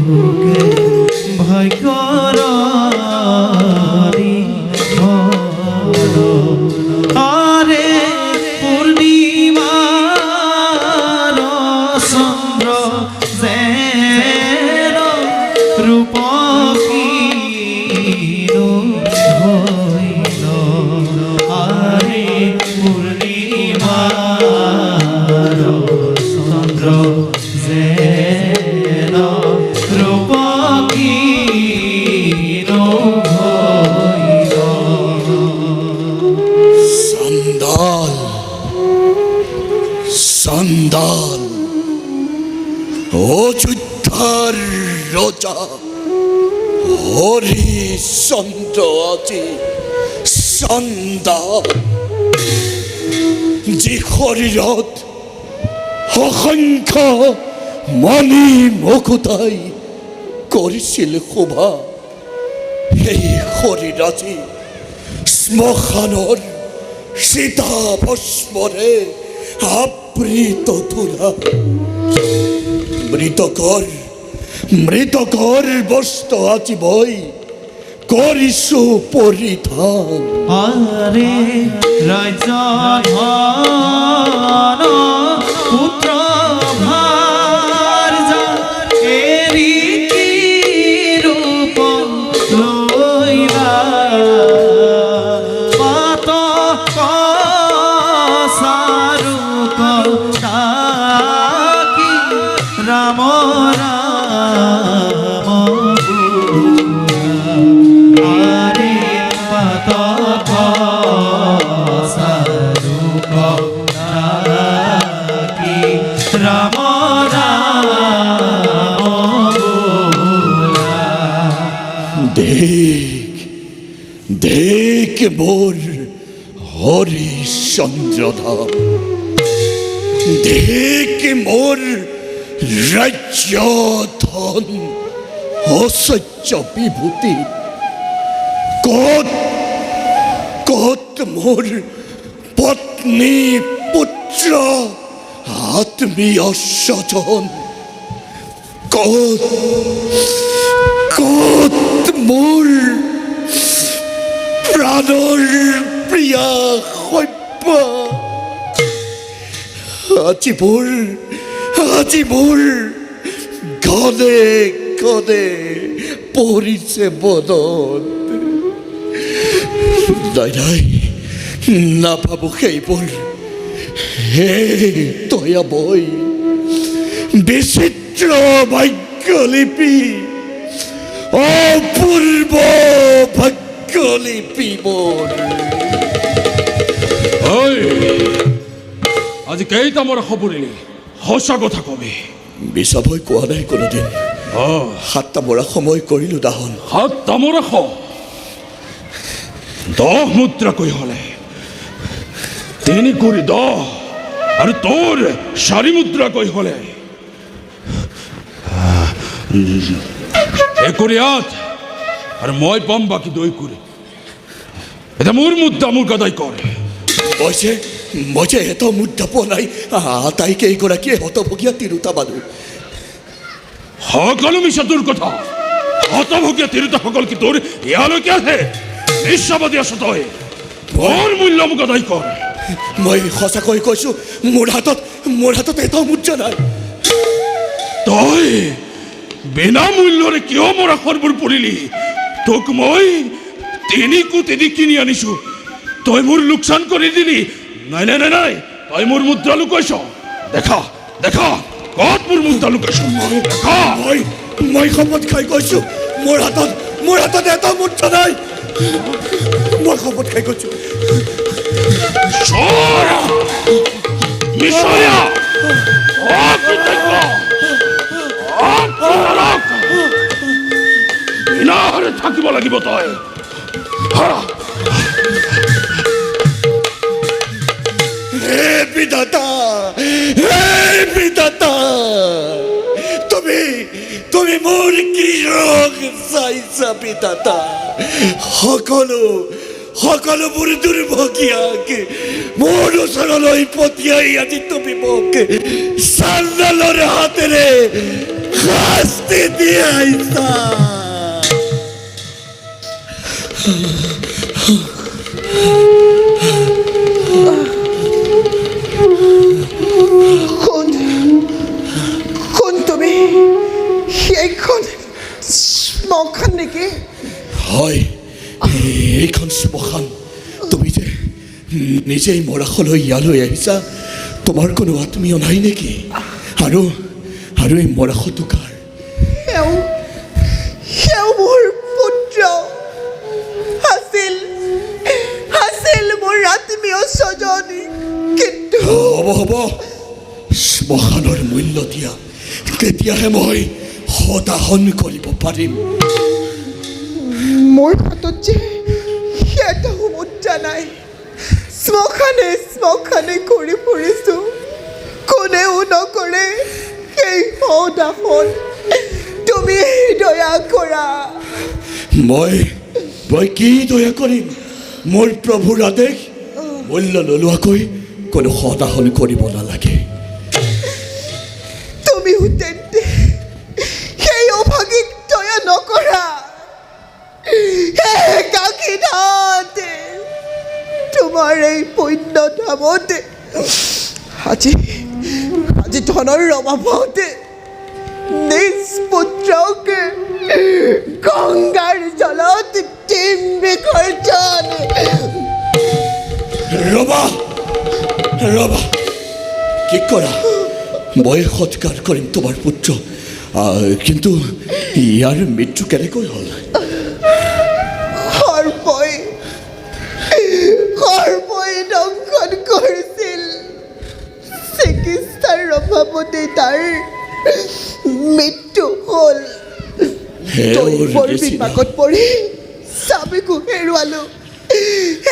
বুকে ভয় করি আরে পূর্ণিমার চন্দ্র যেন রূপহীন হইল আরে পূর্ণিমার চন্দ্র যেন রূপহীন হইল। সন্দাল সন্দাল অযোধ্যার রাজা হরিশ্চন্দ্র আছে সন্দাল, যে হরিরথ অসংখ্য মণি মুকুতাই কৰিছিল শোভা, সেই হৰিৰাজে শ্মশানৰ চিতা ভস্মৰে আবৃত ধূলা। মৃতকৰ বস্ত্ৰ আজি মই কৰিছো পৰিধান। আরে রাজধন পুত্র ভার্যা এরি কি রূপ লইলা পাত সারূপ তাকি রাম রাম আরে পাত সারূপ তাকি রাম দেখ দেখ মোর হরিশ্চন্দ্র ধাম, দেখ মোর রাজ্য ধন ঐশ্বর্য বিভূতি, কত কত মোর পত্নী পুত্র আত্মীয় স্বজন, কত কত মোর প্ৰাণৰ প্ৰিয়া সভ্য, আজি মোৰ ঘনে ঘনে পৰিছে মনত। নাই নাই নাভাবো সেইবোৰ, হে দয়াময় বিচিত্ৰ ভাগ্যলিপি, অপূৰ্ব ভাগ্যলিপি মোৰ। আজি কেইটা মোৰ খবৰিলি সঁচা কথা কবি। মিছা ভয় কোৱা নাই কোনোদিন। 7টা মৰা সময় কৰিলো দাহন। 7টা মৰা 10 মুদ্ৰাকৈ হলে 3 কৰি 10 আৰু তোৰ 4 মুদ্ৰাকৈ হলে 1 কৰি 8 আৰু মই পাম বাকী 2 কৰি। এটা মোৰ মুদ্ৰা মোৰ গদাই কৰ। মই যে এত মুদ্ৰা পোৱা নাই, আটাইকে এইগৰাকীয়ে হতভগীয়া তিৰোতা মানুহ। সকলো মিছা তোৰ কথা। হতভগীয়া তিৰোতাসকল কি তোৰ ইয়ালৈকে আছে? নিশ্চয়বাদী আছ তই। মোৰ মূল্য মোক গদাই কৰ। মই সঁচাকৈ কৈছো, মোৰ হাতত এটা মুদ্ৰা নাই। তই বিনা মূল্যৰে কিয় মোৰ আখৰবোৰ পঢ়িলি? তোক মই 3 কোটি দি কিনি আনিছো, তই মোৰ লোকচান কৰি দিলি। নাই নাই নাই নাই, তই মোৰ মুদ্ৰা লুকাইছ। দেখা দেখা কত মোৰ মুদ্ৰা লুকাইছ। দেখা মই শপত খাই কৈছো, মোৰ হাতত এটা মুদ্ৰা নাই। মই শপত খাই কৈছো। মিছৰীয়া অকৃতজ্ঞ অপৰাধ, বিনাশৰে থাকিব লাগিব তই। হে বিধাতা, তুমি মোৰ কি ৰোগ চাইছা বিধাতা? সকলোবোৰ দুৰ্ভগীয়াক মোৰ ওচৰলৈ পঠিয়াই আজি তুমি মোক চান্দালৰ হাতেৰে শাস্তি দিয়ে আইছা। কোন কোন তুমি এইখন শ্মশান নেকি? হয়, এইখন শ্মশান। তুমি যে নিজেই মৰাশলৈ ইয়ালৈ আহিছা, তোমাৰ কোনো আত্মীয় নাই নেকি? আৰু আৰু এই মৰাশটো কাৰ? সেও সেও মোৰ পুত্ৰ আছিল আছিল মোৰ আত্মীয় স্বজনী, কিন্তু হ'ব হ'ব, শ্মশানৰ মূল্য দিয়া, তেতিয়াহে মই সদাহন কৰিব পাৰিম। মোৰ হাতত যে এটাও মুদ্ৰা নাই। শ্মশানে শ্মশানে ঘূৰি ফুৰিছোঁ, কোনেও নকৰে সেই সদাহন। তুমি দয়া কৰা। মই কি দয়া কৰিম? মোৰ প্ৰভুৰ আদেশ, মূল্য নোলোৱাকৈ কোনো সদাহন কৰিব নালাগে। তুমিও তেন্তে সেই অভাগীক দয়া নকৰা। হে কাকীনাথ, তোমাৰ এই পুণ্য ধামতে আজি আজি ধনৰ অভাৱতে নিজ পুত্ৰকে গংগাৰ জলত ডিম বিসৰ্জন। ৰবা ৰবা, কি কৰা? মই সৎকাৰ কৰিম তোমাৰ পুত্ৰ, কিন্তু ইয়াৰ মৃত্যু কেনেকৈ হ'ল? সৰ্পই দংশন কৰিছিল। চিকিৎসাৰ অভাৱতে তাৰ মৃত্যু হ'ল। দৈৱৰ বিপাকত পৰি স্বামীকো হেৰুৱালো,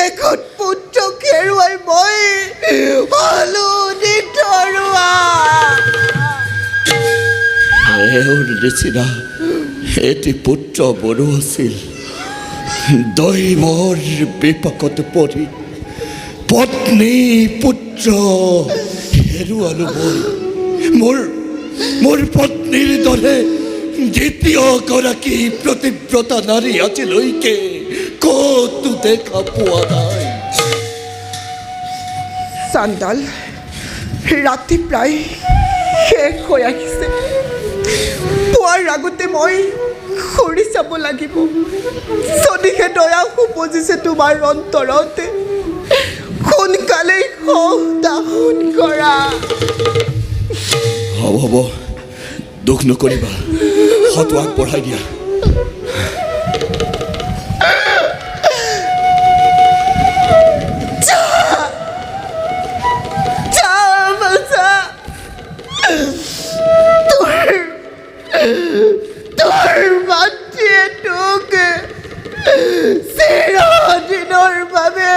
এখন পুত্ৰক হেৰুৱাই মই হলো নিতৰুৱা। এওঁৰ নিচিনা এটি পুত্ৰ মোৰো আছিল। দৈৱৰ বিপাকত পৰি পত্নী পুত্ৰ হেৰুৱালো মই। মোৰ পত্নীৰ দৰে দ্বিতীয়গৰাকী প্ৰতিব্ৰতা নাৰী আজিলৈকে ক'তো দেখা পোৱা নাই। চাণ্ডাল, ৰাতি প্ৰায় শেষ হৈ আহিছে। পুৱাৰ আগতে মই ঘূৰি চাব লাগিব। যদিহে দয়া উপজিছে তোমাৰ অন্তৰতে, সোনকালে সদাহন কৰা। হ'ব হ'ব, দুখ নকৰিবা, সৎ আগবঢ়াই দিয়া। তোৰ মাতৃয়ে তোক চিৰদিনৰ বাবে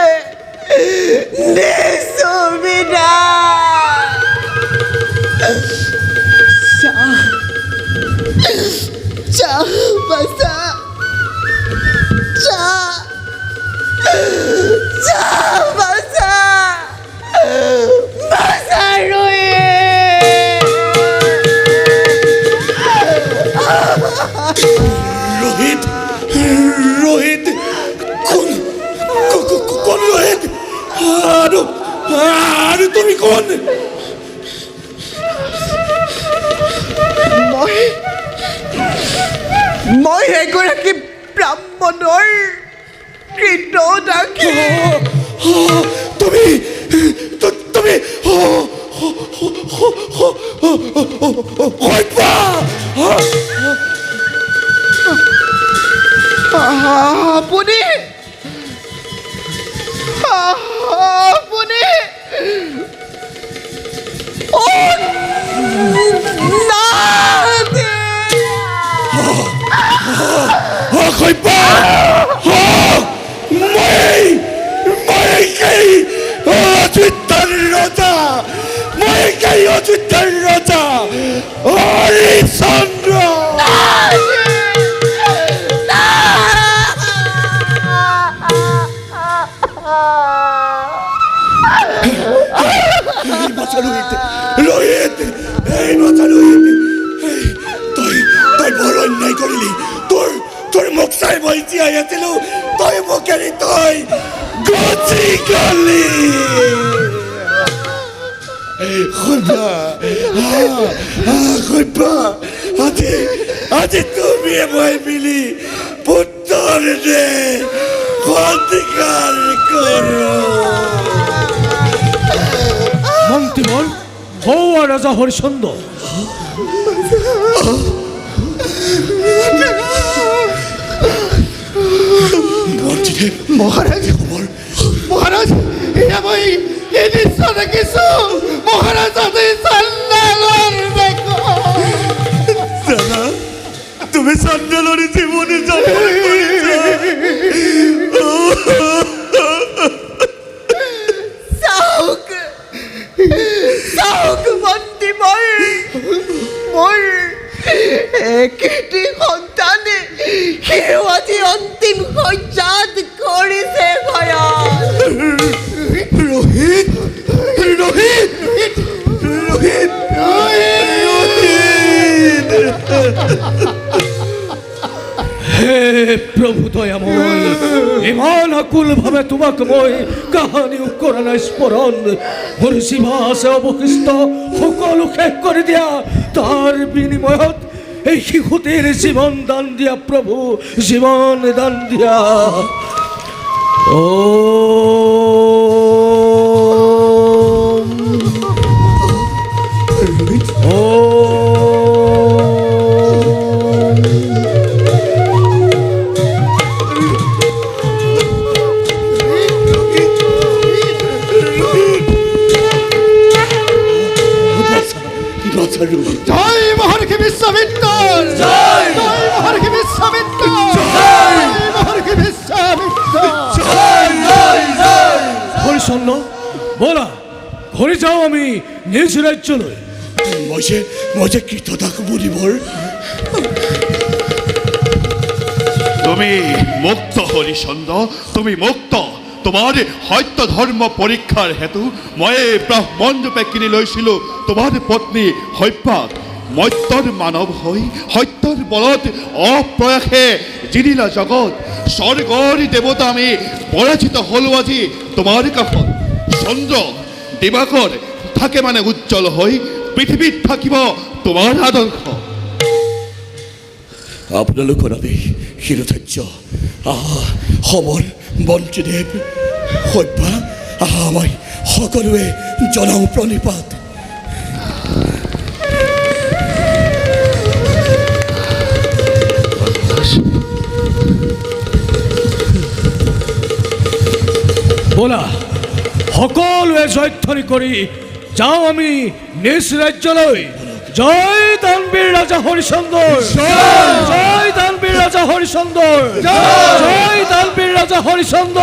নিচুবিনা। যা বাছা, যা যা বাছা, বাছা ৰয়ে। रोहित रोहित কোন কোন रोहित? আৰু তুমি কোন? মই এগৰাকী ব্ৰাহ্মণৰ কৃতদাসী। তুমি তুমি আপুনি আপুনি অযোধ্যাৰ ৰজা, অযোধ্যাৰ ৰজা হৰিশ্চন্দ্ৰ। ৰোহিত, এই বাঁচা ৰোহিত, জীয়াই আছিলো তই মোক এৰি তই গুচি গলি খুবা খুবা আজি আজি তুমি মই মিলি পুত্ৰৰ দে অধিকাৰ কৰো মন্ত্ৰীবৰ হওয়া ৰাজা হৰিচন্দ্ৰ মন্ত্ৰীদেৱ মহাৰাজ খবৰ মহাৰাজ এয়া মই এই দৃশ্য দেখিছো মহাৰাজ আজি চন্দালৰ দেখো দাদা তুমি চন্দ্ৰলৰি জীৱনে যাব চাওক চাওক মন্ত্ৰী মোৰ একেটি সন্তানে সেও আজি অন্তিম সজ্জাত কৰিছে ভয়াল ৰোহিত ৰোহিত ৰোহিত হে প্ৰভু দয়াময় ইমান আকুল ভাবে তোমাকে মই কাহানি কৰা স্মৰণ মোৰ জীৱাছে অৱশিষ্ট সকলো শেষ কৰি দিয়া তাৰ বিনিময়ত এই শিশুটিৰ জীৱন দান দিয়া প্ৰভু জীৱন দান দিয়া জয় মহারথী বিশ্বামিত্র জয় মহারথী বিশ্বামিত্র জয় মহারথী বিশ্বামিত্র হরিচন্দ্র বলা ঘরে যাও আমি নিজ রাজ্যলৈ মই যে কৃতদাস বুলিবৰ তুমি মুক্ত হৰিচন্দ্ৰ তুমি মুক্ত তোমাৰ সত্য ধৰ্ম পৰীক্ষাৰ হেতু মই ব্ৰাহ্মণ ৰূপে কিনি লৈছিলোঁ তোমাৰ পত্নী সভ্যাক মত্যৰ মানৱ হৈ সত্যৰ বলত অপ্ৰয়াসে জিনিলা জগত স্বৰ্গৰ দেৱতা আমি পৰাজিত হ'লো আজি তোমাৰ কাষত চন্দ্ৰ দিবাকৰ থাকে মানে উজ্জ্বল হৈ পৃথিৱীত থাকিব তোমাৰ আদৰ্শ আপোনালোকৰ আমি শিৰোধাৰ্য সমল মন্ত্ৰীদেৱ সভ্যা মই সকলোৱে জনাওঁ প্ৰণিপাত বলা সকলোৱে জয়ধ্বনি কৰি যাওঁ আমি নিজ ৰাজ্যলৈ জয় দানবীৰ ৰাজা হৰিচন্দ্ৰ জয় দানবীৰ ৰাজা হৰিচন্দ্ৰ জয় দানবীৰ ৰাজা হৰিচন্দ্ৰ